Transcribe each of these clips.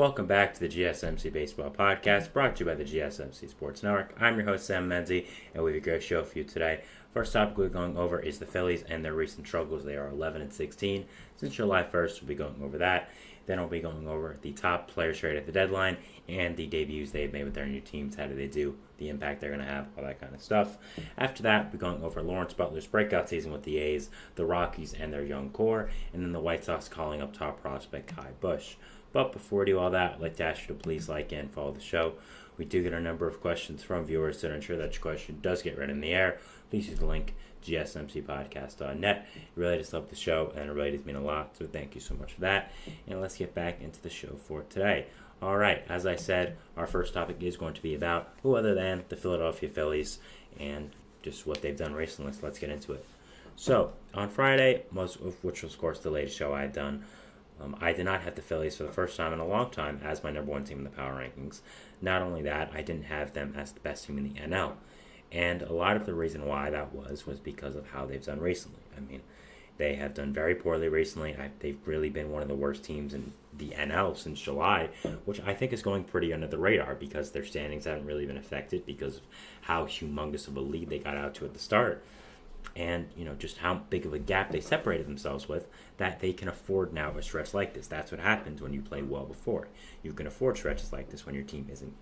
Welcome back to the GSMC Baseball Podcast, brought to you by the GSMC Sports Network. I'm your host, Sam Menzie, and we have a great show for you today. First topic we're going over is the Phillies and their recent struggles. They are 11-16. Since July 1st, we'll be going over that. Then we'll be going over the top players traded at the deadline and the debuts they've made with their new teams. How do they do? The impact they're going to have, all that kind of stuff. After that, we're going over Lawrence Butler's breakout season with the A's, the Rockies, and their young core, and then the White Sox calling up top prospect Kai Busch. But before we do all that, I'd like to ask you to please like and follow the show. We do get a number of questions from viewers, so to ensure that your question does get read in the air, please use the link GSMCpodcast.net. It really does help the show, and it really does mean a lot, so thank you so much for that. And let's get back into the show for today. All right, as I said, our first topic is going to be about who other than the Philadelphia Phillies and just what they've done recently. So let's get into it. So, on Friday, which was, of course, the latest show I had done, I did not have the Phillies for the first time in a long time as my number one team in the power rankings. Not only that, I didn't have them as the best team in the NL. And a lot of the reason why that was because of how they've done recently. I mean, they have done very poorly recently. They've really been one of the worst teams in the NL since July, which I think is going pretty under the radar because their standings haven't really been affected because of how humongous of a lead they got out to at the start. And, just how big of a gap they separated themselves with, that they can afford now a stretch like this. That's what happens when you play well before. You can afford stretches like this when your team isn't,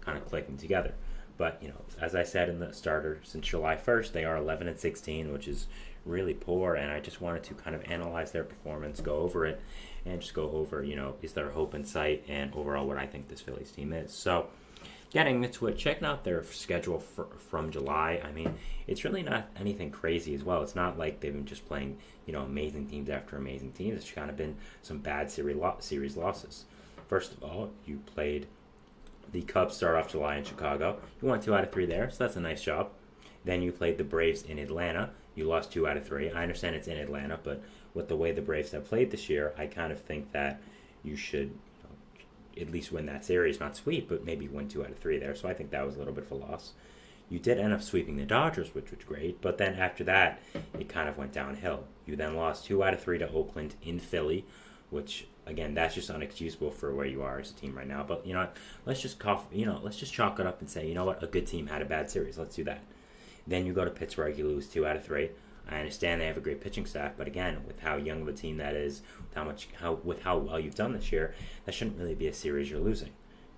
kind of clicking together. But, as I said in the starter, since July 1st, they are 11-16, which is really poor. And I just wanted to kind of analyze their performance, go over it, and just go over, is there hope in sight, and overall what I think this Phillies team is. So, getting into it, checking out their schedule from July, I mean, it's really not anything crazy as well. It's not like they've been just playing, amazing teams after amazing teams. It's kind of been some bad series losses. First of all, you played the Cubs start off July in Chicago. You won 2 out of 3 there, so that's a nice job. Then you played the Braves in Atlanta. You lost 2 out of 3. I understand it's in Atlanta, but with the way the Braves have played this year, I kind of think that you should at least win that series, not sweep, but maybe win 2 out of 3 there. So I think that was a little bit of a loss. You did end up sweeping the Dodgers, which was great, but then after that, it kind of went downhill. You then lost 2 out of 3 to Oakland in Philly, which again, that's just unexcusable for where you are as a team right now. But let's just let's just chalk it up and say, a good team had a bad series. Let's do that. Then you go to Pittsburgh, you lose 2 out of 3. I understand they have a great pitching staff, but again, with how young of a team that is, with how well you've done this year, that shouldn't really be a series you're losing.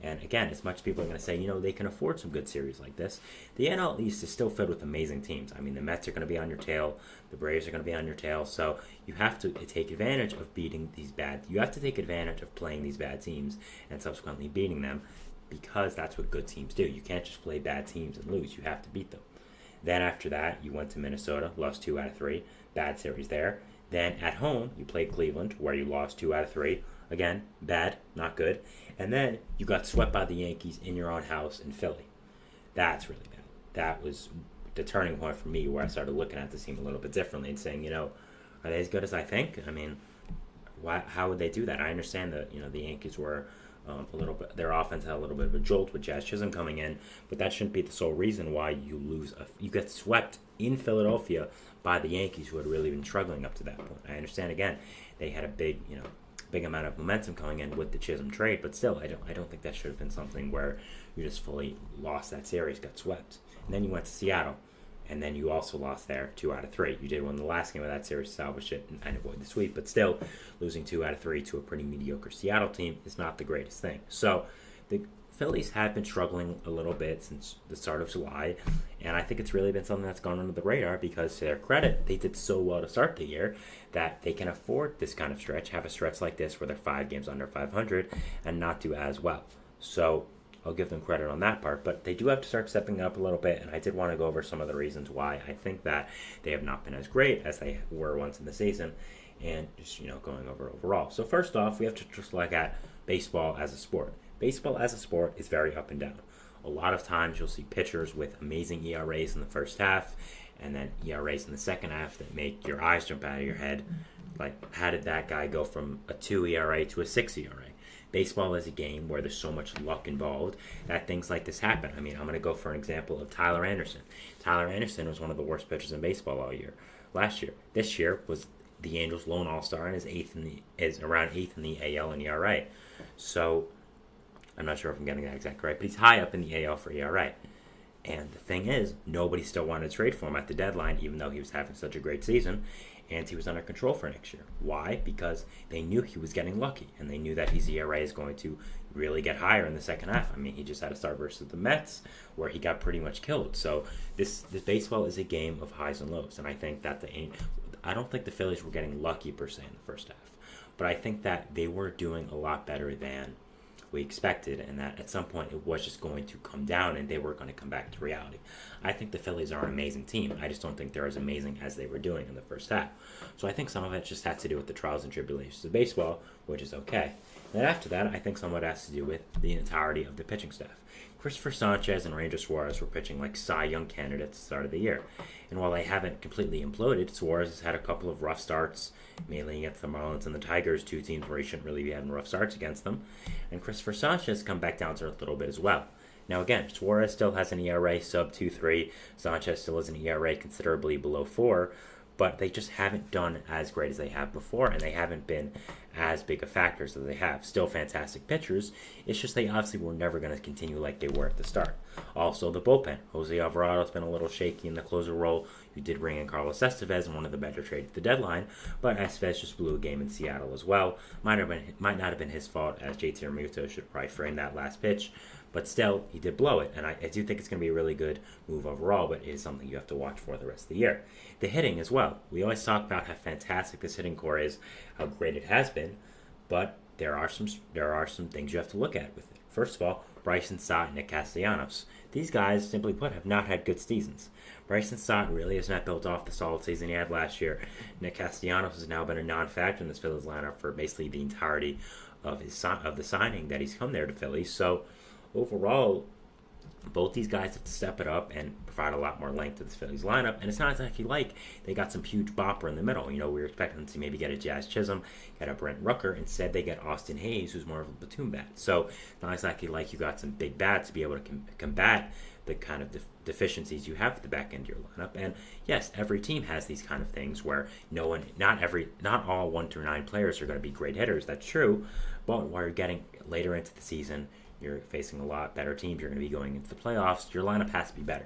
And again, as much as people are going to say, they can afford some good series like this, the NL East is still filled with amazing teams. I mean, the Mets are going to be on your tail, the Braves are going to be on your tail, so you have to take advantage of you have to take advantage of playing these bad teams and subsequently beating them, because that's what good teams do. You can't just play bad teams and lose. You have to beat them. Then after that, you went to Minnesota, lost 2 out of 3. Bad series there. Then at home, you played Cleveland, where you lost 2 out of 3. Again, bad, not good. And then you got swept by the Yankees in your own house in Philly. That's really bad. That was the turning point for me, where I started looking at this team a little bit differently and saying, are they as good as I think? I mean, how would they do that? I understand that, the Yankees were a little bit, their offense had a little bit of a jolt with Jazz Chisholm coming in, but that shouldn't be the sole reason why you get swept in Philadelphia by the Yankees, who had really been struggling up to that point. I understand, again, they had a big amount of momentum coming in with the Chisholm trade, but still, I don't think that should have been something where you just fully lost that series, got swept. And then you went to Seattle, and then you also lost there 2 out of 3. You did win the last game of that series, salvaged it, and avoid the sweep, but still, losing 2 out of 3 to a pretty mediocre Seattle team is not the greatest thing. So, the Phillies have been struggling a little bit since the start of July, and I think it's really been something that's gone under the radar because, to their credit, they did so well to start the year that they can afford this kind of stretch, have a stretch like this where they're 5 games under 500 and not do as well. So I'll give them credit on that part, but they do have to start stepping up a little bit, and I did want to go over some of the reasons why I think that they have not been as great as they were once in the season, and just, going over overall. So first off, we have to just look at baseball as a sport. Baseball as a sport is very up and down. A lot of times you'll see pitchers with amazing ERAs in the first half, and then ERAs in the second half that make your eyes jump out of your head. Like, how did that guy go from a 2 ERA to a 6 ERA? Baseball is a game where there's so much luck involved that things like this happen. I mean, I'm going to go for an example of Tyler Anderson. Tyler Anderson was one of the worst pitchers in baseball all year. Last year. This year was the Angels' lone All-Star and is around eighth in the AL in ERA. So I'm not sure if I'm getting that exact right, but he's high up in the AL for ERA. And the thing is, nobody still wanted to trade for him at the deadline, even though he was having such a great season, and he was under control for next year. Why? Because they knew he was getting lucky, and they knew that his ERA is going to really get higher in the second half. I mean, he just had a start versus the Mets, where he got pretty much killed. So this baseball is a game of highs and lows, and I think that I don't think the Phillies were getting lucky per se in the first half, but I think that they were doing a lot better than we expected, and that at some point it was just going to come down and they were going to come back to reality. I think the Phillies are an amazing team. I just don't think they're as amazing as they were doing in the first half. So I think some of it just has to do with the trials and tribulations of baseball, which is okay. And then after that, I think some of it has to do with the entirety of the pitching staff. Christopher Sanchez and Ranger Suarez were pitching like Cy Young candidates at the start of the year. And while they haven't completely imploded, Suarez has had a couple of rough starts, mainly against the Marlins and the Tigers, two teams where he shouldn't really be having rough starts against them. And Christopher Sanchez has come back down to earth a little bit as well. Now again, Suarez still has an ERA sub 2.3. Sanchez still has an ERA considerably below 4. But they just haven't done as great as they have before, and they haven't been as big of factors as they have. Still fantastic pitchers. It's just they obviously were never going to continue like they were at the start. Also, the bullpen. Jose Alvarado's been a little shaky in the closer role. You did bring in Carlos Estevez in one of the better trades at the deadline, but Estevez just blew a game in Seattle as well. Might not have been his fault, as JT Realmuto should probably frame that last pitch. But still, he did blow it, and I do think it's going to be a really good move overall, but it is something you have to watch for the rest of the year. The hitting as well. We always talk about how fantastic this hitting core is, how great it has been, but there are some things you have to look at with it. First of all, Bryson Stott and Nick Castellanos. These guys, simply put, have not had good seasons. Bryson Stott really has not built off the solid season he had last year. Nick Castellanos has now been a non-factor in this Phillies lineup for basically the entirety of the signing that he's come there to Philly. So overall, both these guys have to step it up and provide a lot more length to this Phillies lineup. And it's not exactly like they got some huge bopper in the middle. You know, we were expecting to maybe get a Jazz Chisholm, get a Brent Rooker. Instead, they get Austin Hayes, who's more of a platoon bat. So it's not exactly like you got some big bats to be able to combat the kind of deficiencies you have at the back end of your lineup. And yes, every team has these kind of things where not all 1 through 9 players are going to be great hitters. That's true. But while you're getting later into the season, you're facing a lot better teams. You're going to be going into the playoffs. Your lineup has to be better.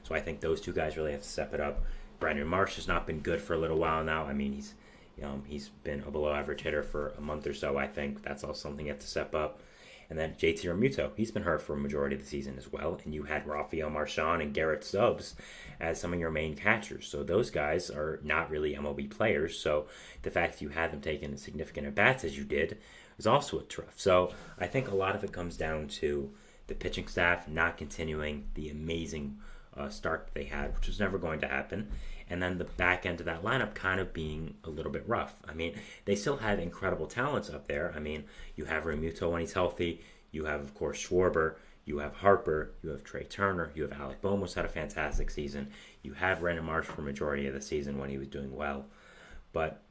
So I think those two guys really have to step it up. Brandon Marsh has not been good for a little while now. I mean, he's been a below-average hitter for a month or so. I think that's also something you have to step up. And then JT Realmuto, he's been hurt for a majority of the season as well. And you had Rafael Marchand and Garrett Stubbs as some of your main catchers. So those guys are not really MLB players. So the fact that you had them taking significant at-bats as you did is also a tough. So I think a lot of it comes down to the pitching staff not continuing the amazing start that they had, which was never going to happen. And then the back end of that lineup kind of being a little bit rough. I mean, they still had incredible talents up there. I mean, you have Realmuto when he's healthy. You have, of course, Schwarber. You have Harper. You have Trey Turner. You have Alec Bohm, who's had a fantastic season. You have Brandon Marsh for a majority of the season when he was doing well. But,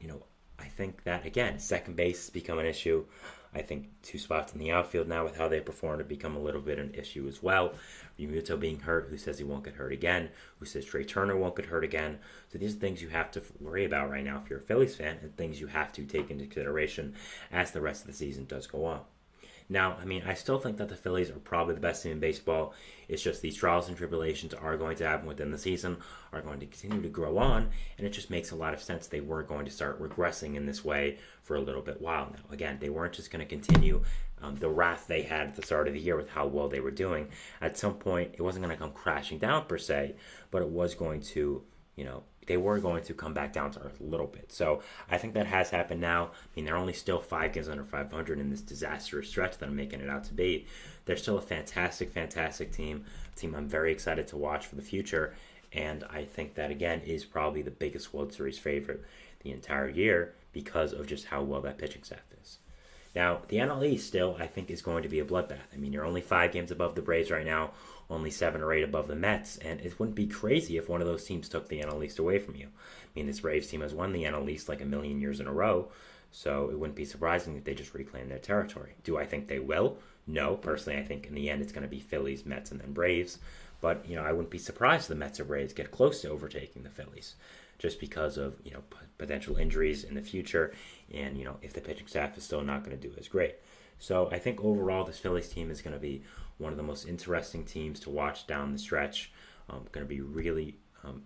I think that, again, second base has become an issue. I think 2 spots in the outfield now with how they performed have become a little bit an issue as well. Realmuto being hurt, who says he won't get hurt again, who says Trey Turner won't get hurt again. So these are things you have to worry about right now if you're a Phillies fan, and things you have to take into consideration as the rest of the season does go on. Now, I mean, I still think that the Phillies are probably the best team in baseball. It's just these trials and tribulations are going to happen within the season, are going to continue to grow on, and it just makes a lot of sense they were going to start regressing in this way for a little bit while now. Again, they weren't just going to continue the wrath they had at the start of the year with how well they were doing. At some point, it wasn't going to come crashing down per se, but it was going to, they were going to come back down to earth a little bit. So I think that has happened now. I mean, they're only still 5 games under 500 in this disastrous stretch that I'm making it out to be. They're still a fantastic, fantastic team. A team I'm very excited to watch for the future. And I think that, again, is probably the biggest World Series favorite the entire year because of just how well that pitching staff is. Now, the NL East still, I think, is going to be a bloodbath. I mean, you're only 5 games above the Braves right now, only 7 or 8 above the Mets, and it wouldn't be crazy if one of those teams took the NL East away from you. I mean, this Braves team has won the NL East like a million years in a row, so it wouldn't be surprising if they just reclaim their territory. Do I think they will? No. Personally, I think in the end it's going to be Phillies, Mets, and then Braves. But, I wouldn't be surprised if the Mets or Braves get close to overtaking the Phillies just because of, potential injuries in the future and, if the pitching staff is still not going to do as great. So I think overall this Phillies team is going to be one of the most interesting teams to watch down the stretch. Going to be really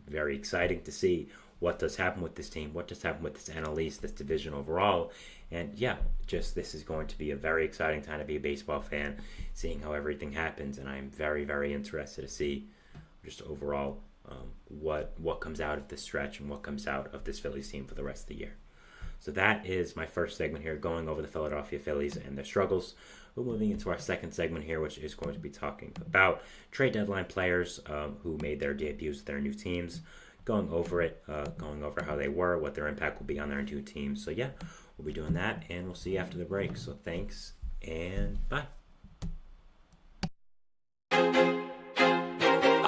very exciting to see what does happen with this team, what does happen with this NL East, this division overall. And this is going to be a very exciting time to be a baseball fan, seeing how everything happens. And I'm very, very interested to see just overall what comes out of this stretch and what comes out of this Phillies team for the rest of the year. So that is my first segment here, going over the Philadelphia Phillies and their struggles. We're moving into our second segment here, which is going to be talking about trade deadline players who made their debuts with their new teams, going over how they were, what their impact will be on their new teams. So we'll be doing that, and we'll see you after the break. So thanks, and bye.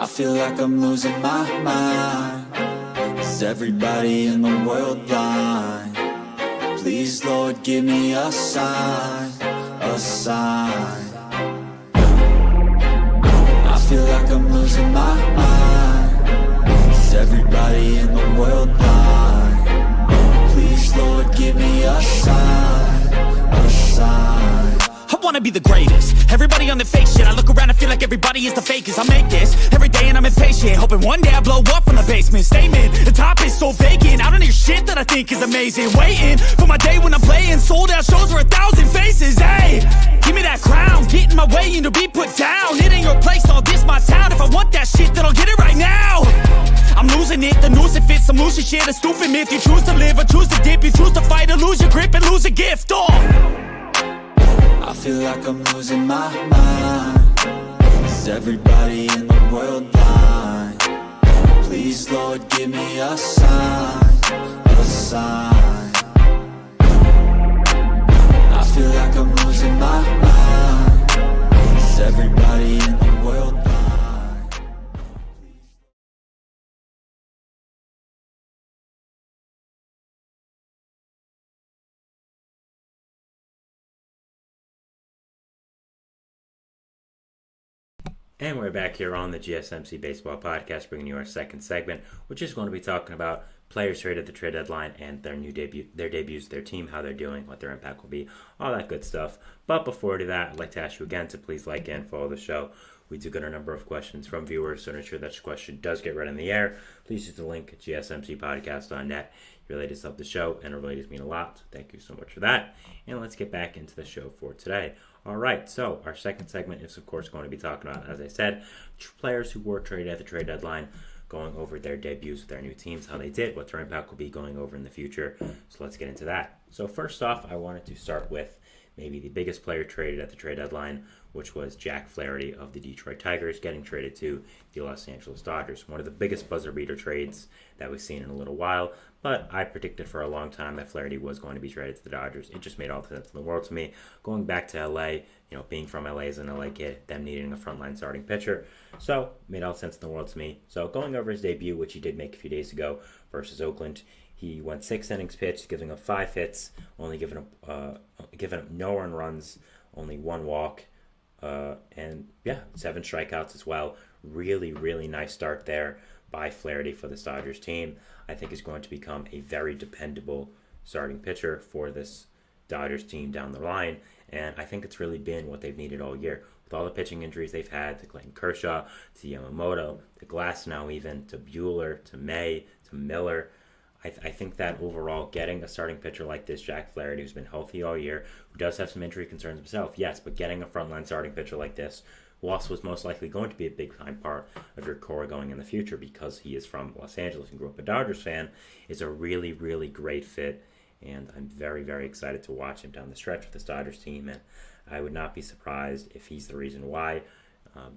I feel like I'm losing my mind. Is everybody in the world blind? Please, Lord, give me a sign, a sign. I feel like I'm losing my mind. Is everybody in the world blind? Please, Lord, give me a sign, a sign. I wanna be the greatest. Everybody on the fake shit. I look around and feel like everybody is the fakest. I make this every day and I'm impatient, hoping one day I blow up from the basement. Statement, the top is so vacant. I don't hear shit that I think is amazing. Waiting for my day when I'm playing sold out shows for 1,000 faces. Hey, give me that crown, get in my way and to be put down. It ain't your place, all this my town. If I want that shit, then I'll get it right now. I'm losing it, the noose it fits. I'm losing shit, a stupid myth. You choose to live or choose to dip. You choose to fight or lose your grip and lose a gift. I feel like I'm losing my mind. Is everybody in the world blind? Please, Lord, give me a sign, a sign. I feel like I'm losing my mind. Is everybody in the world blind? And we're back here on the GSMC Baseball Podcast, bringing you our second segment, which is going to be talking about players traded at the trade deadline and their debuts, their team, how they're doing, what their impact will be, all that good stuff. But before we do that, I'd like to ask you again to please like and follow the show. We do get a number of questions from viewers, so to ensure that your question does get read in the air, please use the link GSMCpodcast.net. You really does help the show, and it really does mean a lot. So thank you so much for that. And let's get back into the show for today. All right, so our second segment is, of course, going to be talking about, as I said, players who were traded at the trade deadline, going over their debuts with their new teams, how they did, what their impact will be going over in the future. So let's get into that. So first off, I wanted to start with maybe the biggest player traded at the trade deadline, which was Jack Flaherty of the Detroit Tigers getting traded to the Los Angeles Dodgers. One of the biggest buzzer beater trades that we've seen in a little while, but I predicted for a long time that Flaherty was going to be traded to the Dodgers. It just made all the sense in the world to me. Going back to LA, being from LA as an LA kid, them needing a frontline starting pitcher. So, made all the sense in the world to me. So, going over his debut, which he did make a few days ago versus Oakland, he went 6 innings pitched, giving up 5 hits, only giving up no earned runs, only 1 walk, and 7 strikeouts as well. Really, really nice start there by Flaherty for the Dodgers team. I think is going to become a very dependable starting pitcher for this Dodgers team down the line, and I think it's really been what they've needed all year. With all the pitching injuries they've had to Clayton Kershaw, to Yamamoto, to Glasnow even, to Buehler, to May, to Miller, I think that overall getting a starting pitcher like this, Jack Flaherty, who's been healthy all year, who does have some injury concerns himself, yes, but getting a frontline starting pitcher like this, who also was most likely going to be a big-time part of your core going in the future because he is from Los Angeles and grew up a Dodgers fan, is a really, really great fit. And I'm very, very excited to watch him down the stretch with this Dodgers team. And I would not be surprised if he's the reason why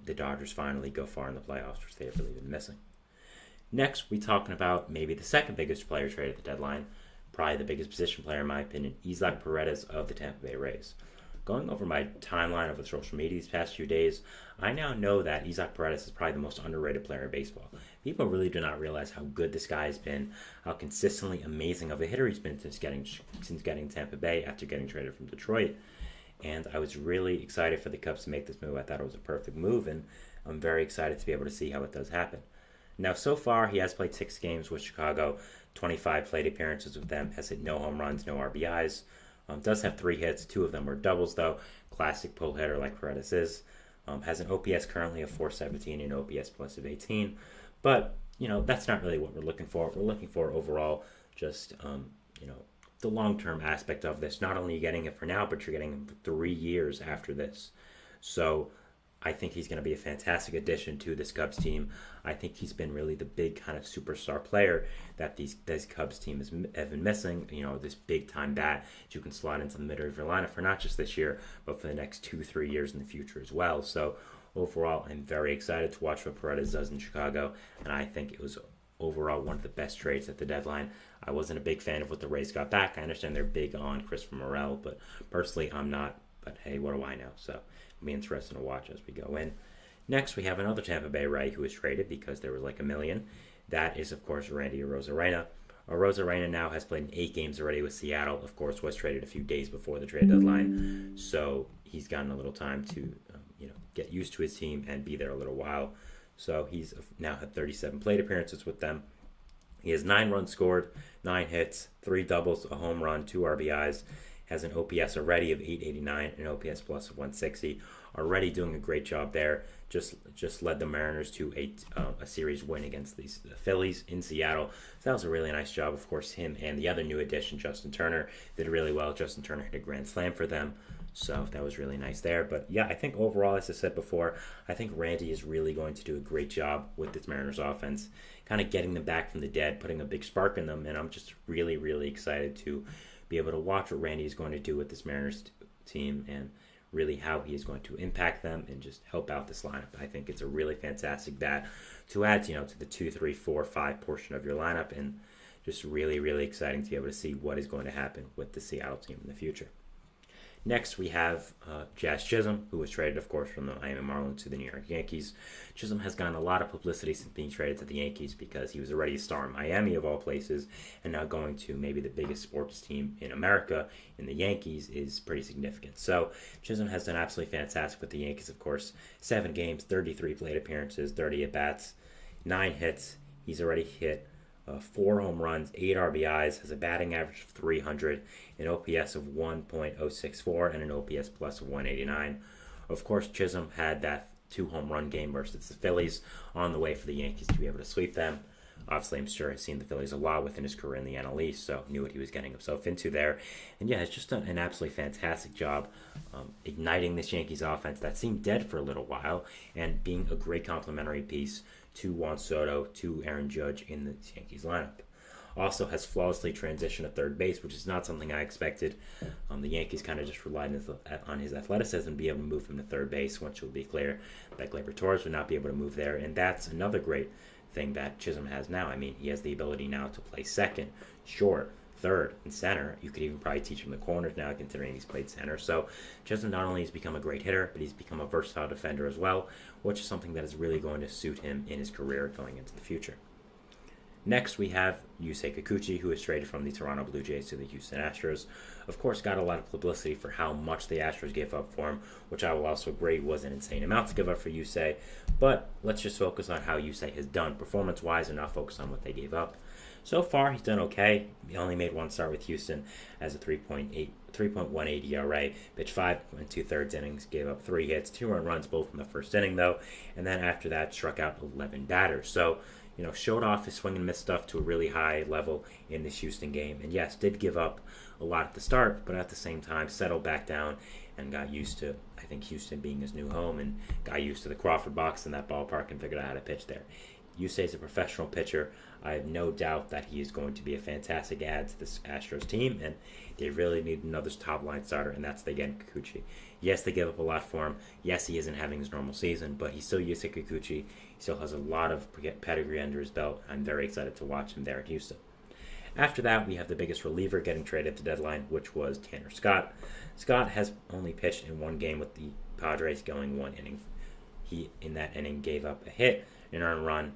the Dodgers finally go far in the playoffs, which they have really been missing. Next, we're talking about maybe the second biggest player trade at the deadline, probably the biggest position player in my opinion, Isaac Paredes of the Tampa Bay Rays. Going over my timeline of the social media these past few days, I now know that Isaac Paredes is probably the most underrated player in baseball. People really do not realize how good this guy has been, how consistently amazing of a hitter he's been since getting Tampa Bay after getting traded from Detroit. And I was really excited for the Cubs to make this move. I thought it was a perfect move, and I'm very excited to be able to see how it does happen. Now, so far, he has played 6 games with Chicago, 25 plate appearances with them, has hit no home runs, no RBIs. Does have 3 hits, 2 of them were doubles, though. Classic pull hitter like Curate is. Has an OPS currently of 417 and OPS plus of 18. But, that's not really what we're looking for. We're looking for overall just, the long-term aspect of this. Not only are you getting it for now, but you're getting him for 3 years after this. So I think he's going to be a fantastic addition to this Cubs team. I think he's been really the big kind of superstar player that this Cubs team have been missing. This big-time bat that you can slot into the middle of your lineup for not just this year, but for the next 2-3 years in the future as well. So overall, I'm very excited to watch what Paredes does in Chicago, and I think it was overall one of the best trades at the deadline. I wasn't a big fan of what the Rays got back. I understand they're big on Christopher Morel, but personally I'm not. But hey, what do I know? So it'll be interesting to watch as we go in. Next, we have another Tampa Bay Ray who was traded because there was like $1 million. That is, of course, Randy Arozarena. Arozarena now has played in 8 games already with Seattle. Of course, was traded a few days before the trade deadline. So he's gotten a little time to get used to his team and be there a little while. So he's now had 37 plate appearances with them. He has 9 runs scored, 9 hits, 3 doubles, a home run, 2 RBIs. Has an OPS already of 889, an OPS plus of 160. Already doing a great job there. Just led the Mariners to a series win against the Phillies in Seattle. So that was a really nice job. Of course, him and the other new addition, Justin Turner, did really well. Justin Turner hit a grand slam for them. So that was really nice there. But yeah, I think overall, as I said before, I think Randy is really going to do a great job with this Mariners offense, kind of getting them back from the dead, putting a big spark in them. And I'm just really, really excited to be able to watch what Randy is going to do with this Mariners team and really how he is going to impact them and just help out this lineup. I think it's a really fantastic bat to add, to the 2, 3, 4, 5 portion of your lineup, and just really, really exciting to be able to see what is going to happen with the Seattle team in the future. Next, we have Jazz Chisholm, who was traded, of course, from the Miami Marlins to the New York Yankees. Chisholm has gotten a lot of publicity since being traded to the Yankees because he was already a star in Miami, of all places, and now going to maybe the biggest sports team in America, in the Yankees, is pretty significant. So Chisholm has done absolutely fantastic with the Yankees, of course. 7 games, 33 plate appearances, 30 at-bats, 9 hits. He's already hit 4 home runs, 8 RBIs, has a batting average of 300, an OPS of 1.064, and an OPS plus of 189. Of course, Chisholm had that 2 home run game versus the Phillies on the way for the Yankees to be able to sweep them. Obviously, I'm sure he's seen the Phillies a lot within his career in the NL East, so knew what he was getting himself into there. And yeah, it's just done an absolutely fantastic job igniting this Yankees offense that seemed dead for a little while and being a great complementary piece to Juan Soto, to Aaron Judge in the Yankees lineup. Also has flawlessly transitioned to third base, which is not something I expected. The Yankees kind of just relied on his athleticism to be able to move him to third base, once it would be clear that Gleyber Torres would not be able to move there. And that's another great thing that Chisholm has now. I mean, he has the ability now to play second, short, third, and center. You could even probably teach him the corners now, considering he's played center. So Chisholm not only has become a great hitter, but he's become a versatile defender as well, which is something that is really going to suit him in his career going into the future. Next, we have Yusei Kikuchi, who was traded from the Toronto Blue Jays to the Houston Astros. Of course, got a lot of publicity for how much the Astros gave up for him, which I will also agree was an insane amount to give up for Yusei. But let's just focus on how Yusei has done performance-wise and not focus on what they gave up. So far, he's done okay. He only made 1 start with Houston as a 3.18 ERA, pitched 5 2/3 innings, gave up 3 hits, 2 earned runs, both in the first inning, though. And then after that, struck out 11 batters. So, showed off his swing and miss stuff to a really high level in this Houston game. And yes, did give up a lot at the start, but at the same time settled back down and got used to, I think, Houston being his new home, and got used to the Crawford box in that ballpark and figured out how to pitch there. Yusei is a professional pitcher. I have no doubt that he is going to be a fantastic add to this Astros team, and they really need another top-line starter, and that's again Kikuchi. Yes, they give up a lot for him. Yes, he isn't having his normal season, but he's still Yusei Kikuchi. He still has a lot of pedigree under his belt. I'm very excited to watch him there at Houston. After that, we have the biggest reliever getting traded at the deadline, which was Tanner Scott. Scott has only pitched in 1 game with the Padres, going 1 inning. He, in that inning, gave up a hit, an earned run,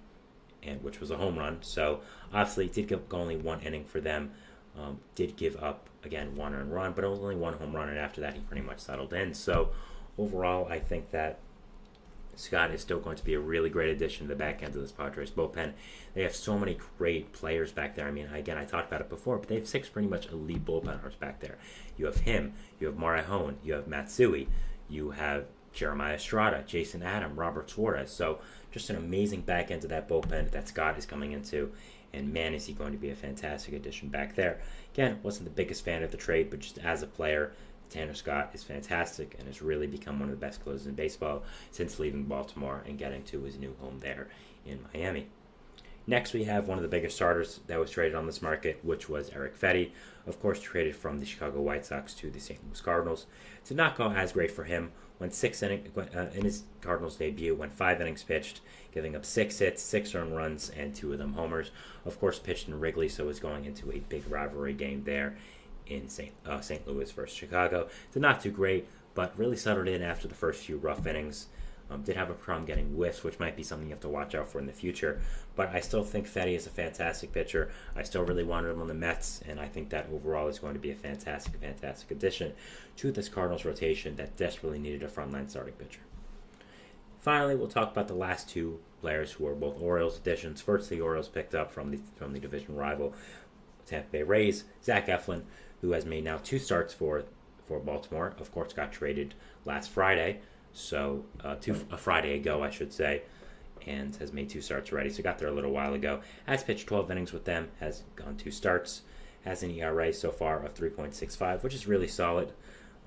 and which was a home run. So obviously did go only 1 inning for them. Did give up, again, 1 earned run, but only 1 home run, and after that he pretty much settled in. So overall, I think that Scott is still going to be a really great addition to the back end of this Padres bullpen. They have so many great players back there. I mean, again, I talked about it before, but they have 6 pretty much elite bullpenners back there. You have him, you have Marihone, you have Matsui, you have Jeremiah Estrada, Jason Adam, Robert Suarez. So just an amazing back end of that bullpen that Scott is coming into. And man, is he going to be a fantastic addition back there. Again, wasn't the biggest fan of the trade, but just as a player, Tanner Scott is fantastic and has really become one of the best closers in baseball since leaving Baltimore and getting to his new home there in Miami. Next, we have one of the biggest starters that was traded on this market, which was Erick Fedde. Of course, traded from the Chicago White Sox to the St. Louis Cardinals. Did not go as great for him. Went 6 innings in his Cardinals debut, went 5 innings pitched, giving up 6 hits, 6 earned runs, and 2 of them homers. Of course, pitched in Wrigley, so was going into a big rivalry game there in St. Louis versus Chicago. Did not do great, but really settled in after the first few rough innings. Did have a problem getting whiffs, which might be something you have to watch out for in the future. But I still think Fedde is a fantastic pitcher. I still really wanted him on the Mets, and I think that overall is going to be a fantastic addition to this Cardinals rotation that desperately needed a frontline starting pitcher. Finally, we'll talk about the last 2 players who are both Orioles additions. First, the Orioles picked up from the division rival Tampa Bay Rays, Zach Eflin, who has made now 2 starts for Baltimore. Of course, got traded last Friday. So a Friday ago, I should say, and has made 2 starts already. So got there a little while ago. Has pitched 12 innings with them, has gone 2 starts, has an ERA so far of 3.65, which is really solid.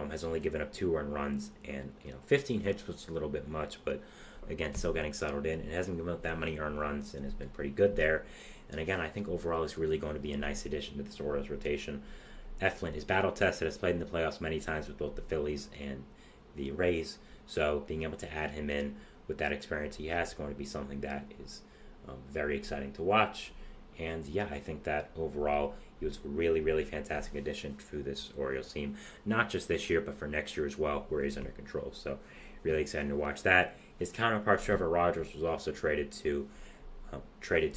Has only given up 2 earned runs and 15 hits, which is a little bit much, but again, still getting settled in. It hasn't given up that many earned runs and has been pretty good there. And again, I think overall is really going to be a nice addition to this Orioles rotation. Eflin is battle tested, has played in the playoffs many times with both the Phillies and the Rays. So being able to add him in with that experience he has is going to be something that is very exciting to watch. And yeah, I think that overall he was a really, really fantastic addition to this Orioles team, not just this year, but for next year as well, where he's under control. So really exciting to watch that. His counterpart, Trevor Rogers, was also traded to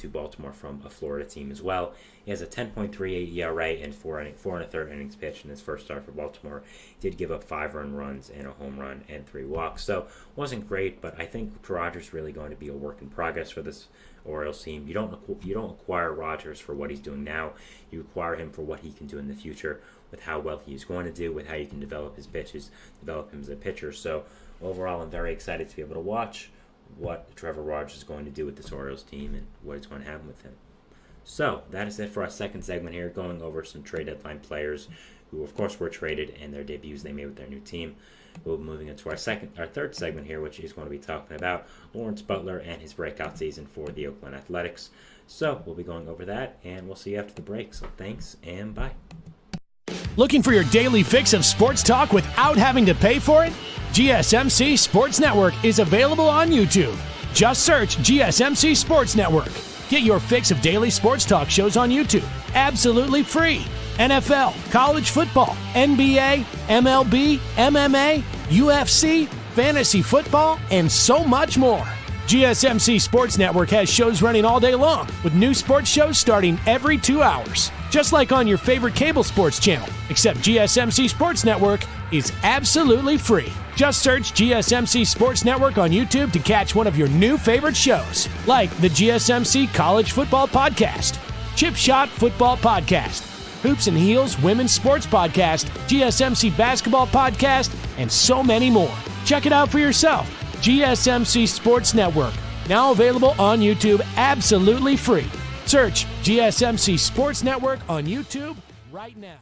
Baltimore from a Florida team as well. He has a 10.38 ERA and 4 1/3 innings pitched in his first start for Baltimore. He did give up 5 earned runs and a home run and 3 walks. So wasn't great, but I think Rogers really going to be a work in progress for this Orioles team. You don't acquire Rogers for what he's doing now. You acquire him for what he can do in the future, with how well he's going to do, with how you can develop his pitches, develop him as a pitcher. So overall, I'm very excited to be able to watch what Trevor Rogers is going to do with this Orioles team and what is going to happen with him. So that is it for our second segment here, going over some trade deadline players who, of course, were traded and their debuts they made with their new team. We'll be moving into our third segment here, which is going to be talking about Lawrence Butler and his breakout season for the Oakland Athletics. So we'll be going over that, and we'll see you after the break. So thanks, and bye. Looking for your daily fix of sports talk without having to pay for it? GSMC Sports Network is available on YouTube. Just search GSMC Sports Network. Get your fix of daily sports talk shows on YouTube, absolutely free. NFL, college football, NBA, MLB, MMA, UFC, fantasy football, and so much more. GSMC Sports Network has shows running all day long, with new sports shows starting every 2 hours. Just like on your favorite cable sports channel, except GSMC Sports Network is absolutely free. Just search GSMC Sports Network on YouTube to catch one of your new favorite shows, like the GSMC College Football Podcast, Chip Shot Football Podcast, Hoops and Heels Women's Sports Podcast, GSMC Basketball Podcast, and so many more. Check it out for yourself. GSMC Sports Network, now available on YouTube absolutely free. Search GSMC Sports Network on YouTube right now.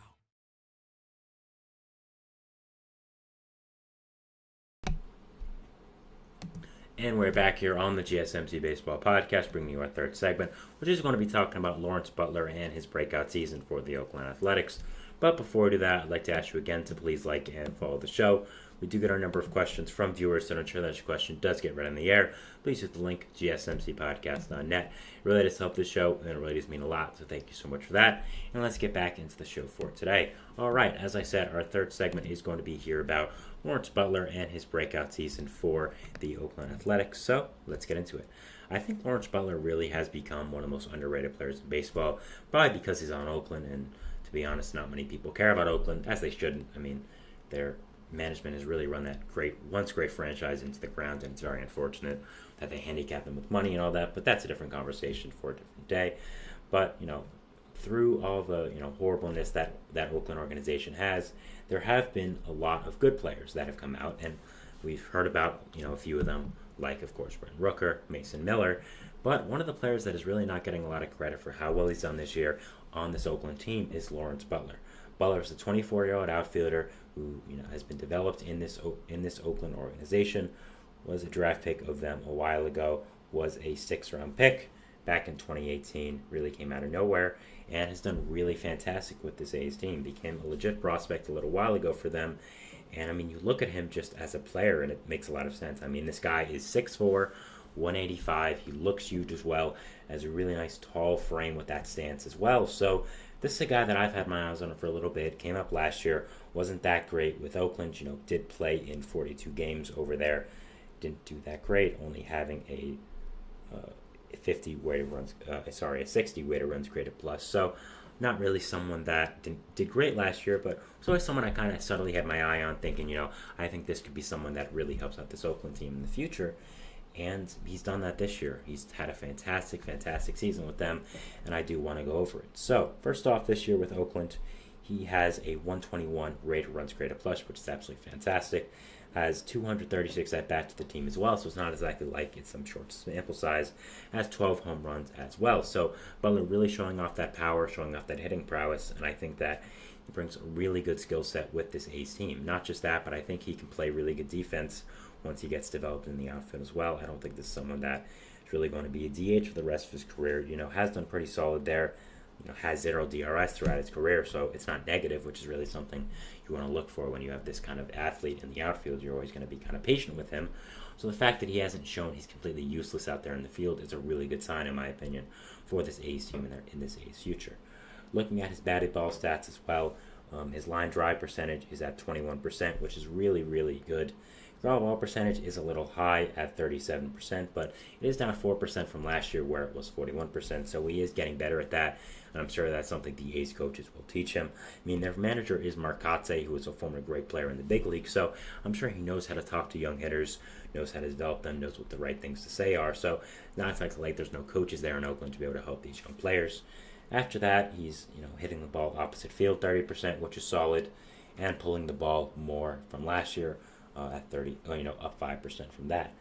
And we're back here on the GSMC Baseball Podcast, bringing you our third segment, which is going to be talking about Lawrence Butler and his breakout season for the Oakland Athletics. But before we do that, I'd like to ask you again to please like and follow the show. We do get our number of questions from viewers, so to ensure that your question does get read on the air, please use the link, gsmcpodcast.net. It really does help the show, and it really does mean a lot, so thank you so much for that. And let's get back into the show for today. All right, as I said, our third segment is going to be here about Lawrence Butler and his breakout season for the Oakland Athletics, so let's get into it. I think Lawrence Butler really has become one of the most underrated players in baseball, probably because he's on Oakland, and to be honest, not many people care about Oakland, as they shouldn't. I mean, they're management has really run that once great franchise into the ground, and it's very unfortunate that they handicap them with money and all that, but that's a different conversation for a different day. But, through all the, horribleness that Oakland organization has, there have been a lot of good players that have come out, and we've heard about, a few of them, like, of course, Brent Rooker, Mason Miller, but one of the players that is really not getting a lot of credit for how well he's done this year on this Oakland team is Lawrence Butler. Butler is a 24-year-old outfielder who, has been developed in this Oakland organization, was a draft pick of them a while ago, was a 6th-round pick back in 2018, really came out of nowhere, and has done really fantastic with this A's team. Became a legit prospect a little while ago for them, and you look at him just as a player, and it makes a lot of sense. This guy is 6'4", 185. He looks huge as well, has a really nice tall frame with that stance as well. So this is a guy that I've had my eyes on for a little bit. Came up last year, wasn't that great with Oakland. Did play in 42 games over there. Didn't do that great, only having a 60 weighted runs created plus. So not really someone that did great last year, but was always someone I kind of subtly had my eye on, thinking, I think this could be someone that really helps out this Oakland team in the future. And he's done that this year. He's had a fantastic season with them, and I do want to go over it. So, first off, this year with Oakland, he has a 121 rated runs created plus, which is absolutely fantastic. Has 236 at-bats to the team as well, so it's not exactly like it's some short sample size. Has 12 home runs as well. So, Butler really showing off that power, showing off that hitting prowess, and I think that he brings a really good skill set with this A's team. Not just that, but I think he can play really good defense once he gets developed in the outfield as well. I don't think this is someone that is really going to be a DH for the rest of his career. Has done pretty solid there. Has 0 DRS throughout his career, so it's not negative, which is really something you want to look for when you have this kind of athlete in the outfield. You're always going to be kind of patient with him. So the fact that he hasn't shown he's completely useless out there in the field is a really good sign, in my opinion, for this A's team and in this A's future. Looking at his batted ball stats as well, his line drive percentage is at 21%, which is really, really good. Ground ball percentage is a little high at 37%, but it is down 4% from last year where it was 41%, so he is getting better at that, and I'm sure that's something the A's coaches will teach him. Their manager is Mark Kotsay, who is a former great player in the big league, so I'm sure he knows how to talk to young hitters, knows how to develop them, knows what the right things to say are, so not exactly like there's no coaches there in Oakland to be able to help these young players. After that, he's hitting the ball opposite field 30%, which is solid, and pulling the ball more from last year, at 30, up 5% from that.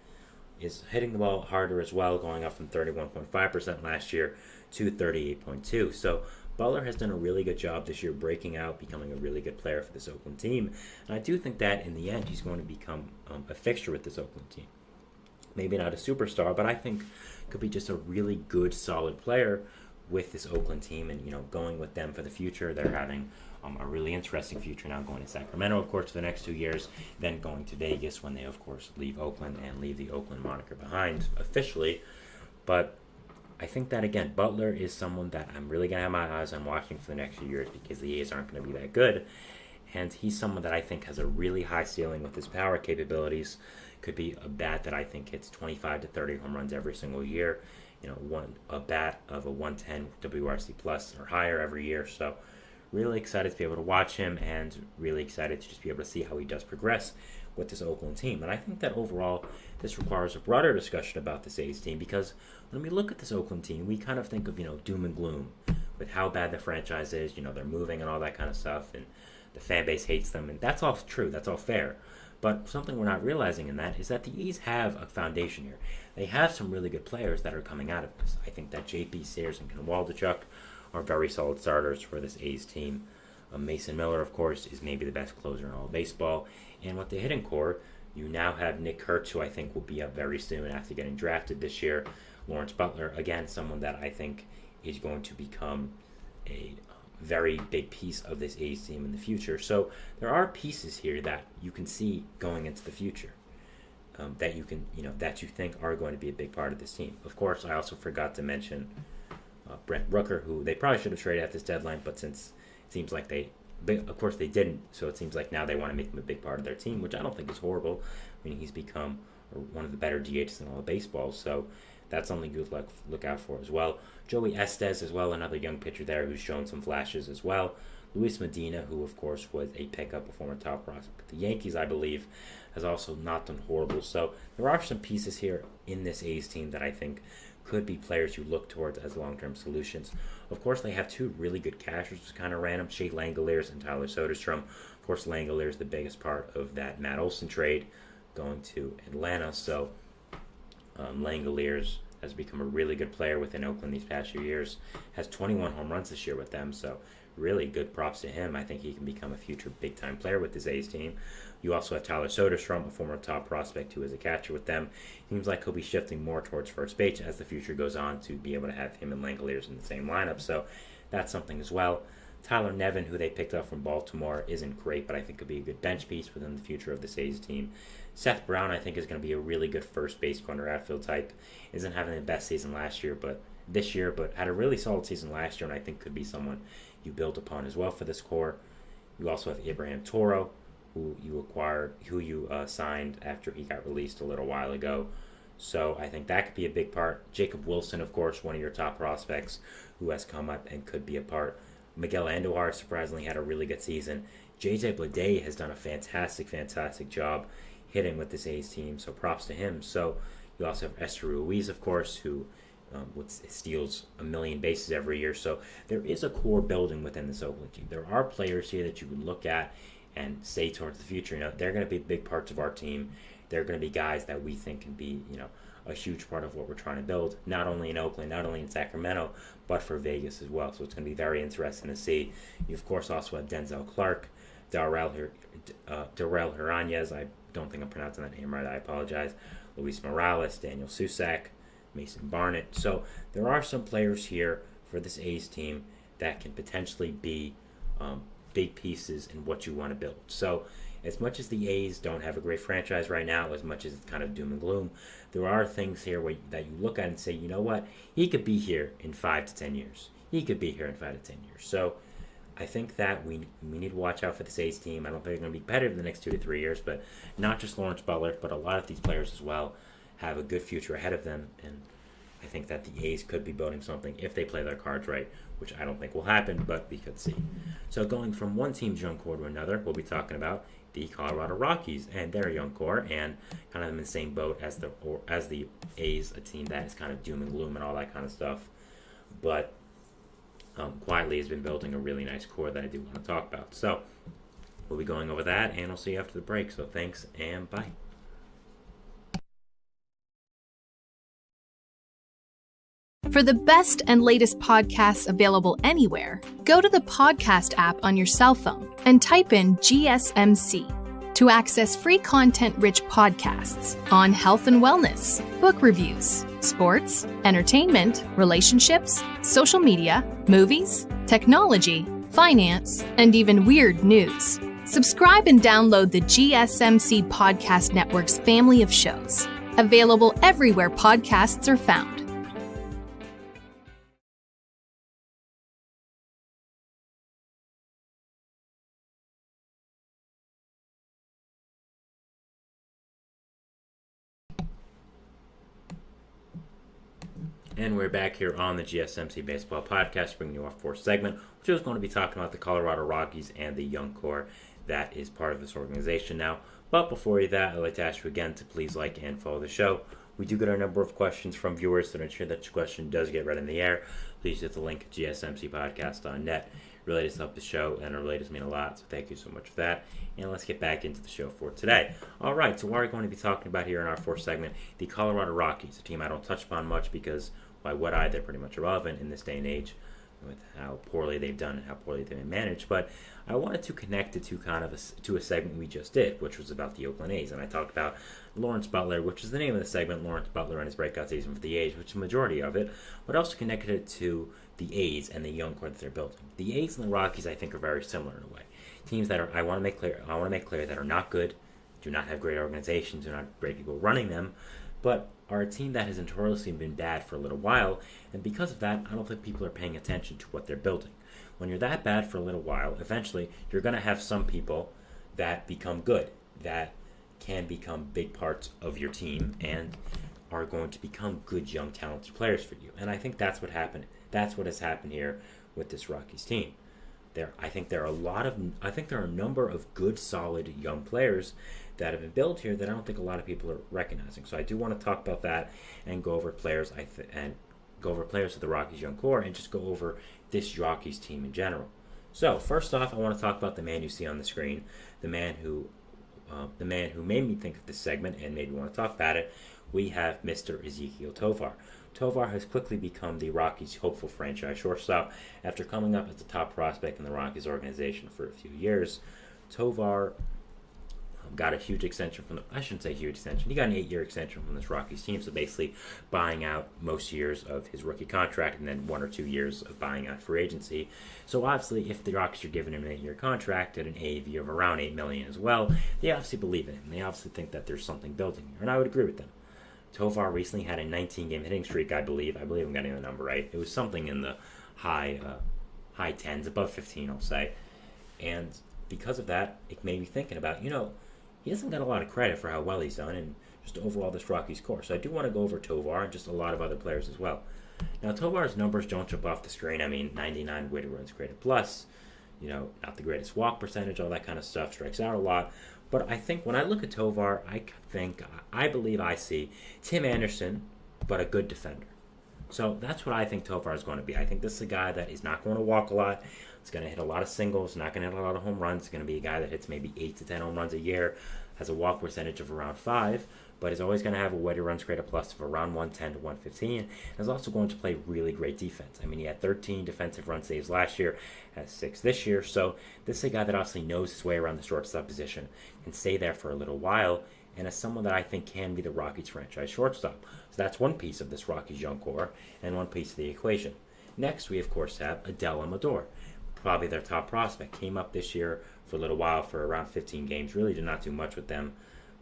Is hitting the ball harder as well, going up from 31.5% last year to 38.2%. So Butler has done a really good job this year breaking out, becoming a really good player for this Oakland team. And I do think that in the end he's going to become a fixture with this Oakland team. Maybe not a superstar, but I think could be just a really good, solid player with this Oakland team, and going with them for the future. They're having a really interesting future now, going to Sacramento, of course, for the next 2 years, then going to Vegas when they, of course, leave Oakland and leave the Oakland moniker behind officially. But I think that, again, Butler is someone that I'm really going to have my eyes on watching for the next few years, because the A's aren't going to be that good. And he's someone that I think has a really high ceiling with his power capabilities. Could be a bat that I think hits 25 to 30 home runs every single year. A bat of a 110 WRC plus or higher every year. So really excited to be able to watch him, and really excited to just be able to see how he does progress with this Oakland team. And I think that overall this requires a broader discussion about this A's team, because when we look at this Oakland team, we kind of think of, doom and gloom with how bad the franchise is. They're moving and all that kind of stuff, and the fan base hates them, and that's all true, that's all fair. But something we're not realizing in that is that the A's have a foundation here. They have some really good players that are coming out of this. I think that J.P. Sears and Ken Waldichuk are very solid starters for this A's team. Mason Miller, of course, is maybe the best closer in all of baseball. And with the hitting core, you now have Nick Kurtz, who I think will be up very soon after getting drafted this year. Lawrence Butler, again, someone that I think is going to become a very big piece of this A's team in the future. So there are pieces here that you can see going into the future, that you can, that you think are going to be a big part of this team. Of course, I also forgot to mention Brent Rooker, who they probably should have traded at this deadline, but since it seems like of course they didn't, so it seems like now they want to make him a big part of their team, which I don't think is horrible. He's become one of the better DHs in all of baseball, so that's something you look out for as well. Joey Estes as well, another young pitcher there who's shown some flashes as well. Luis Medina, who of course was a pickup, a former top prospect. The Yankees, I believe, has also not done horrible. So there are some pieces here in this A's team that I think could be players you look towards as long-term solutions. Of course, they have two really good catchers, which is kind of random, Shea Langoliers and Tyler Soderstrom. Of course, Langoliers is the biggest part of that Matt Olson trade going to Atlanta. So Langoliers has become a really good player within Oakland these past few years. Has 21 home runs this year with them, so really good props to him. I think he can become a future big-time player with this A's team. You also have Tyler Soderstrom, a former top prospect who is a catcher with them. Seems like he'll be shifting more towards first base as the future goes on to be able to have him and Langoliers in the same lineup, so that's something as well. Tyler Nevin, who they picked up from Baltimore, isn't great, but I think could be a good bench piece within the future of this A's team. Seth Brown, I think, is going to be a really good first base corner outfield type. Isn't having the best season this year, but had a really solid season last year, and I think could be someone you build upon as well for this core. You also have Abraham Toro, who you signed after he got released a little while ago. So I think that could be a big part. Jacob Wilson, of course, one of your top prospects who has come up and could be a part. Miguel Andujar surprisingly had a really good season. JJ Bleday has done a fantastic job hitting with this A's team, so props to him. So you also have Esther Ruiz, of course, who steals a million bases every year. So there is a core building within this Oakland team. There are players here that you can look at and say towards the future, they're going to be big parts of our team. They're going to be guys that we think can be, a huge part of what we're trying to build, not only in Oakland, not only in Sacramento, but for Vegas as well. So it's going to be very interesting to see. You, of course, also have Denzel Clark, Darrell Hernandez. I don't think I'm pronouncing that name right. I apologize. Luis Morales, Daniel Susac, Mason Barnett. So there are some players here for this A's team that can potentially be big pieces in what you want to build. So as much as the A's don't have a great franchise right now, as much as it's kind of doom and gloom, there are things here that you look at and say, you know what, he could be here in 5 to 10 years. He could be here in 5 to 10 years. So I think that we need to watch out for this A's team. I don't think they're going to be competitive in the next 2 to 3 years, but not just Lawrence Butler, but a lot of these players as well have a good future ahead of them, and I think that the A's could be building something if they play their cards right, which I don't think will happen, but we could see. So going from one team's young core to another, we'll be talking about the Colorado Rockies and their young core, and kind of in the same boat as the A's, a team that is kind of doom and gloom and all that kind of stuff, but quietly has been building a really nice core that I do want to talk about. So we'll be going over that, and I'll see you after the break. So thanks, and bye. For the best and latest podcasts available anywhere, go to the podcast app on your cell phone and type in GSMC to access free content-rich podcasts on health and wellness, book reviews, sports, entertainment, relationships, social media, movies, technology, finance, and even weird news. Subscribe and download the GSMC Podcast Network's family of shows, available everywhere podcasts are found. And we're back here on the GSMC Baseball Podcast, bringing you our fourth segment, which is going to be talking about the Colorado Rockies and the young core that is part of this organization now. But before that, I'd like to ask you again to please like and follow the show. We do get a number of questions from viewers, so to ensure that your question does get read in the air, please hit the link at gsmcpodcast.net. It really does help the show, and it really does mean a lot, so thank you so much for that. And let's get back into the show for today. All right, so what are we going to be talking about here in our fourth segment? The Colorado Rockies, a team I don't touch upon much because why would I? They're pretty much irrelevant in this day and age with how poorly they've done and how poorly they've been managed. But I wanted to connect it to to a segment we just did, which was about the Oakland A's. And I talked about Lawrence Butler, which is the name of the segment, Lawrence Butler and his breakout season for the A's, which is the majority of it, but also connected it to the A's and the young core that they're building. The A's and the Rockies, I think, are very similar in a way. Teams that I want to make clear that are not good, do not have great organizations, do not have great people running them, but are a team that has notoriously been bad for a little while, and because of that, I don't think people are paying attention to what they're building. When you're that bad for a little while, eventually you're going to have some people that become good, that can become big parts of your team, and are going to become good, young, talented players for you. And I think that's what happened. That's what has happened here with this Rockies team. I think there are a number of good, solid young players that have been built here that I don't think a lot of people are recognizing. So I do want to talk about that and go over players of the Rockies young core and just go over this Rockies team in general. So first off, I want to talk about the man you see on the screen, the man who made me think of this segment and made me want to talk about it. We have Mr. Ezequiel Tovar. Tovar has quickly become the Rockies' hopeful franchise shortstop after coming up as the top prospect in the Rockies organization for a few years. Tovar got a huge extension I shouldn't say huge extension. He got an 8-year extension from this Rockies team, so basically buying out most years of his rookie contract and then 1 or 2 years of buying out free agency. So obviously, if the Rockies are giving him an 8-year contract at an AAV of around $8 million as well, they obviously believe in him. They obviously think that there's something building here, and I would agree with them. Tovar recently had a 19-game hitting streak, I believe. I believe I'm getting the number right. It was something in the high 10s, above 15, I'll say. And because of that, it made me thinking about, he doesn't get a lot of credit for how well he's done and just overall this Rockies core. So I do want to go over Tovar and just a lot of other players as well. Now, Tovar's numbers don't jump off the screen. I mean, 99 weighted runs created plus, not the greatest walk percentage, all that kind of stuff, strikes out a lot. But I think when I look at Tovar, I believe I see Tim Anderson, but a good defender. So that's what I think Tovar is going to be. I think this is a guy that is not going to walk a lot. He's going to hit a lot of singles, not going to hit a lot of home runs. He's going to be a guy that hits maybe 8 to 10 home runs a year, has a walk percentage of around 5, but is always going to have a weighted runs created plus of around 110 to 115, and is also going to play really great defense. I mean, he had 13 defensive run saves last year, has 6 this year, so this is a guy that obviously knows his way around the shortstop position, can stay there for a little while, and is someone that I think can be the Rockies franchise shortstop. So that's one piece of this Rockies young core, and one piece of the equation. Next, we of course have Adel Amador, probably their top prospect. Came up this year for a little while for around 15 games. Really did not do much with them,